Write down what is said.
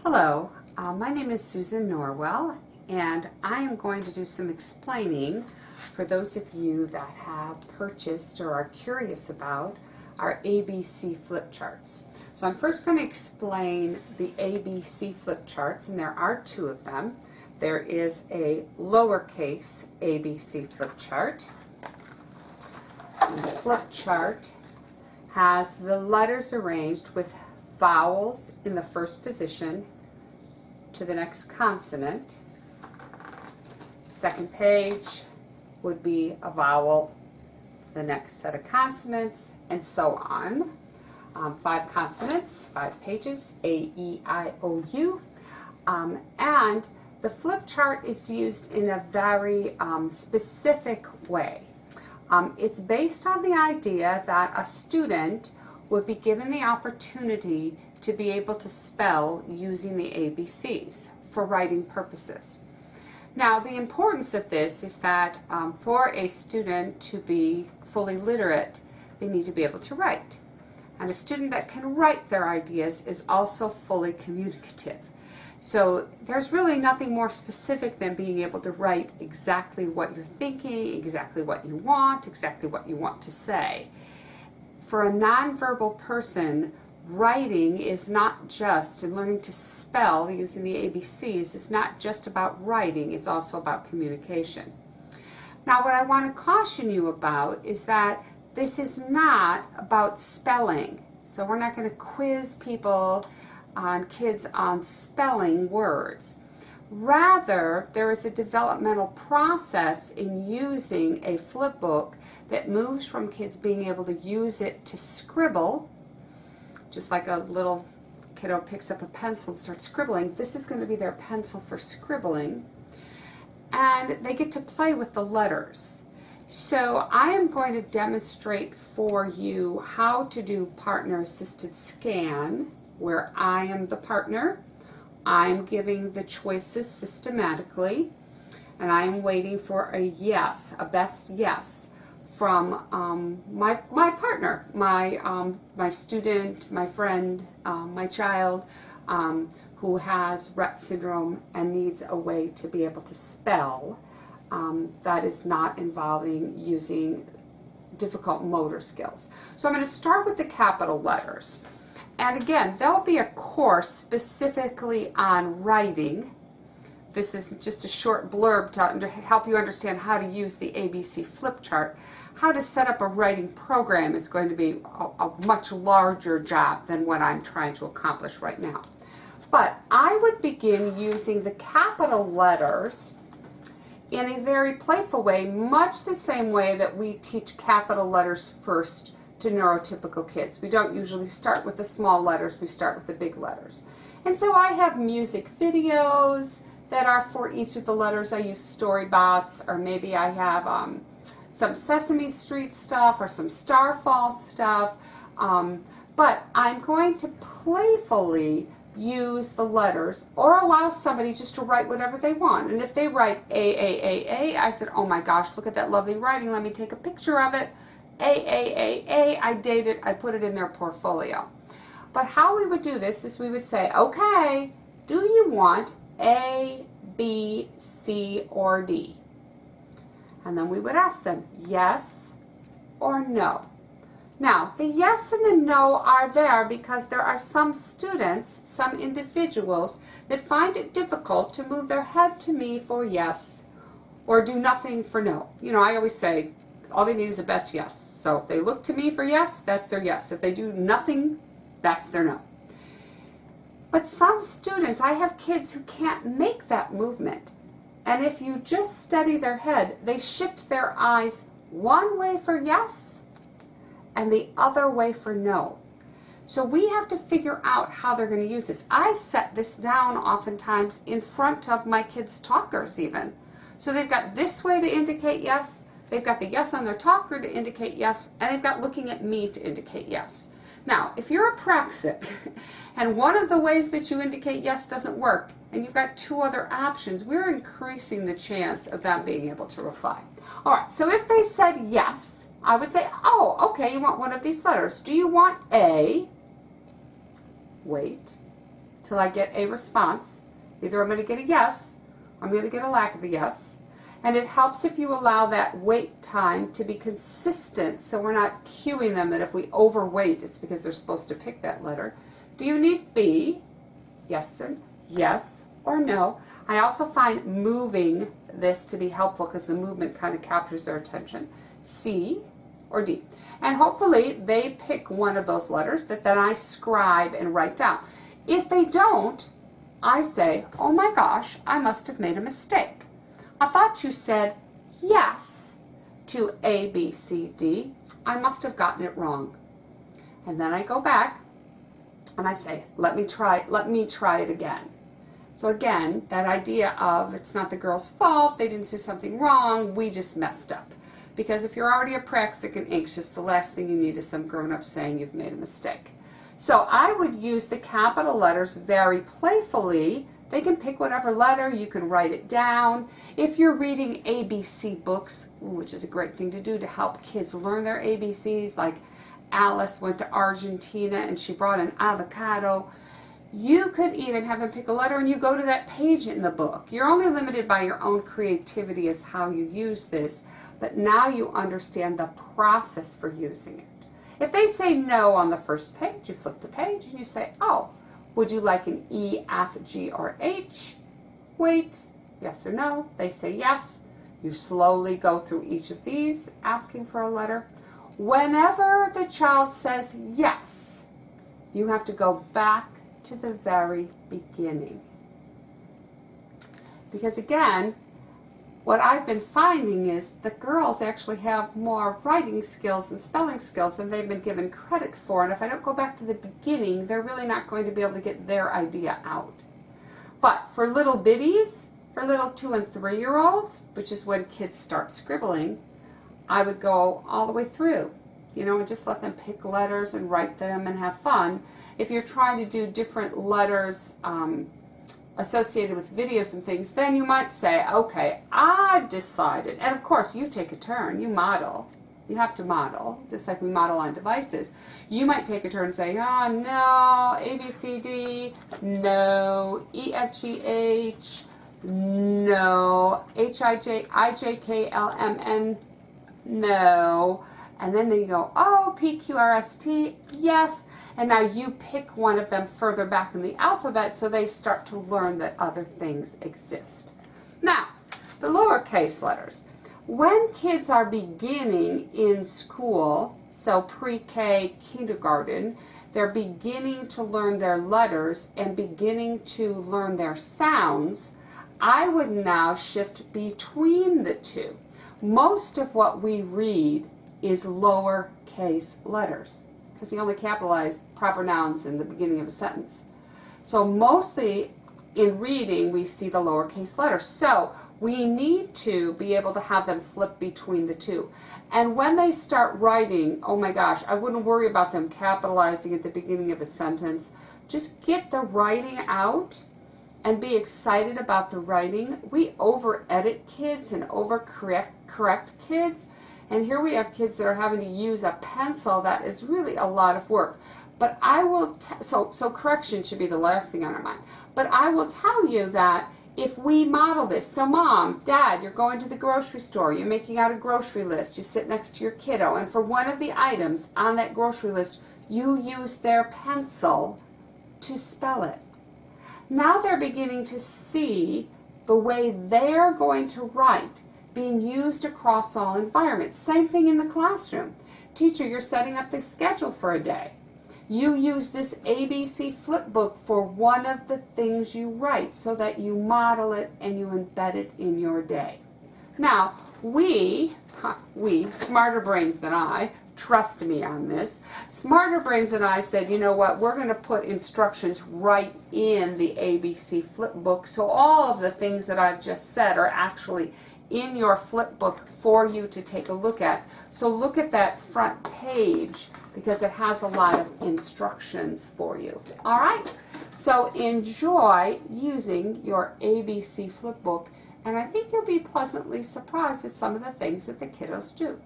Hello, my name is Susan Norwell, and I am going to do some explaining for those of you that have purchased or are curious about our ABC flip charts. So I'm first going to explain the ABC flip charts, and there are two of them. There is a lowercase ABC flip chart. And the flip chart has the letters arranged with vowels in the first position to the next consonant. Second page would be a vowel to the next set of consonants, and so on. 5 consonants, 5 pages, A, E, I, O, U. And the flip chart is used in a very specific way. It's based on the idea that a student would be given the opportunity to be able to spell using the ABCs for writing purposes. Now, the importance of this is that for a student to be fully literate, they need to be able to write. And a student that can write their ideas is also fully communicative. So there's really nothing more specific than being able to write exactly what you're thinking, exactly what you want to say. For a nonverbal person, writing is not just, and learning to spell using the ABCs is not just about writing, it's also about communication. Now, what I want to caution you about is that this is not about spelling. So we're not going to quiz kids on spelling words. Rather, there is a developmental process in using a flip book that moves from kids being able to use it to scribble, just like a little kiddo picks up a pencil and starts scribbling. This is going to be their pencil for scribbling, and they get to play with the letters. So I am going to demonstrate for you how to do partner-assisted scan, where I am the partner. I'm giving the choices systematically, and I'm waiting for a yes, a best yes, from my partner, my student, my friend, my child who has Rett syndrome and needs a way to be able to spell that is not involving using difficult motor skills. So I'm going to start with the capital letters. And again, there'll be a course specifically on writing. This is just a short blurb to help you understand how to use the ABC flip chart. How to set up a writing program is going to be a much larger job than what I'm trying to accomplish right now. But I would begin using the capital letters in a very playful way, much the same way that we teach capital letters first to neurotypical kids. We don't usually start with the small letters, we start with the big letters. And so I have music videos that are for each of the letters. I use Storybots, or maybe I have some Sesame Street stuff or some Starfall stuff. But I'm going to playfully use the letters, or allow somebody just to write whatever they want. And if they write A, I said, oh my gosh, look at that lovely writing, let me take a picture of it. A, I date it, I put it in their portfolio. But how we would do this is we would say, okay, do you want A, B, C, or D? And then we would ask them, yes or no. Now, the yes and the no are there because there are some students, some individuals, that find it difficult to move their head to me for yes or do nothing for no. You know, I always say, all they need is the best yes. So if they look to me for yes, that's their yes. If they do nothing, that's their no. But some students, I have kids who can't make that movement. And if you just steady their head, they shift their eyes one way for yes and the other way for no. So we have to figure out how they're going to use this. I set this down oftentimes in front of my kids' talkers even. So they've got this way to indicate yes, they've got the yes on their talker to indicate yes, and they've got looking at me to indicate yes. Now, if you're a praxic and one of the ways that you indicate yes doesn't work, and you've got 2 other options, we're increasing the chance of them being able to reply. All right, so if they said yes, I would say, oh, okay, you want one of these letters. Do you want A? Wait. till I get a response. Either I'm going to get a yes, or I'm going to get a lack of a yes. And it helps if you allow that wait time to be consistent, so we're not cueing them that if we overwait, it's because they're supposed to pick that letter. Do you need B? Yes or no. I also find moving this to be helpful because the movement kind of captures their attention. C or D. And hopefully they pick one of those letters that then I scribe and write down. If they don't, I say, oh my gosh, I must have made a mistake. I thought you said yes to A, B, C, D. I must have gotten it wrong. And then I go back and I say, let me try it again. So again, that idea of it's not the girl's fault, they didn't do something wrong, we just messed up. Because if you're already apraxic and anxious, the last thing you need is some grown-up saying you've made a mistake. So I would use the capital letters very playfully. They can pick whatever letter, you can write it down. If you're reading ABC books, which is a great thing to do to help kids learn their ABCs, like Alice went to Argentina and she brought an avocado, you could even have them pick a letter and you go to that page in the book. You're only limited by your own creativity as how you use this, but now you understand the process for using it. If they say no on the first page, you flip the page and you say, oh, would you like an E, F, G, or H? Wait, yes or no. They say yes. You slowly go through each of these, asking for a letter. Whenever the child says yes, you have to go back to the very beginning. Because again, what I've been finding is the girls actually have more writing skills and spelling skills than they've been given credit for. And if I don't go back to the beginning, they're really not going to be able to get their idea out. But for little bitties, for little 2- and 3-year-olds, which is when kids start scribbling, I would go all the way through, and just let them pick letters and write them and have fun. If you're trying to do different letters associated with videos and things, then you might say, okay, I've decided, and of course you take a turn, you model. You have to model, just like we model on devices. You might take a turn and say, oh no, A, B, C, D, no, E, F, G, H, no, H, I, J, K, L, M, N, no. And then they go, oh, P, Q, R, S, T, yes. And now you pick one of them further back in the alphabet so they start to learn that other things exist. Now, the lowercase letters. When kids are beginning in school, so pre-K, kindergarten, they're beginning to learn their letters and beginning to learn their sounds, I would now shift between the two. Most of what we read is lowercase letters, because you only capitalize proper nouns in the beginning of a sentence. So mostly in reading, we see the lowercase letters. So we need to be able to have them flip between the two. And when they start writing, oh my gosh, I wouldn't worry about them capitalizing at the beginning of a sentence. Just get the writing out and be excited about the writing. We over-edit kids and over-correct kids. And here we have kids that are having to use a pencil that is really a lot of work. But I will, so correction should be the last thing on our mind. But I will tell you that if we model this, so mom, dad, you're going to the grocery store, you're making out a grocery list, you sit next to your kiddo, and for one of the items on that grocery list, you use their pencil to spell it. Now they're beginning to see the way they're going to write being used across all environments. Same thing in the classroom. Teacher, you're setting up the schedule for a day. You use this ABC Flipbook for one of the things you write so that you model it and you embed it in your day. Now, we, smarter brains than I, trust me on this, smarter brains than I said, you know what, we're going to put instructions right in the ABC Flipbook so all of the things that I've just said are actually in your flipbook for you to take a look at. So look at that front page because it has a lot of instructions for you. All right, so enjoy using your ABC Flipbook, and I think you'll be pleasantly surprised at some of the things that the kiddos do.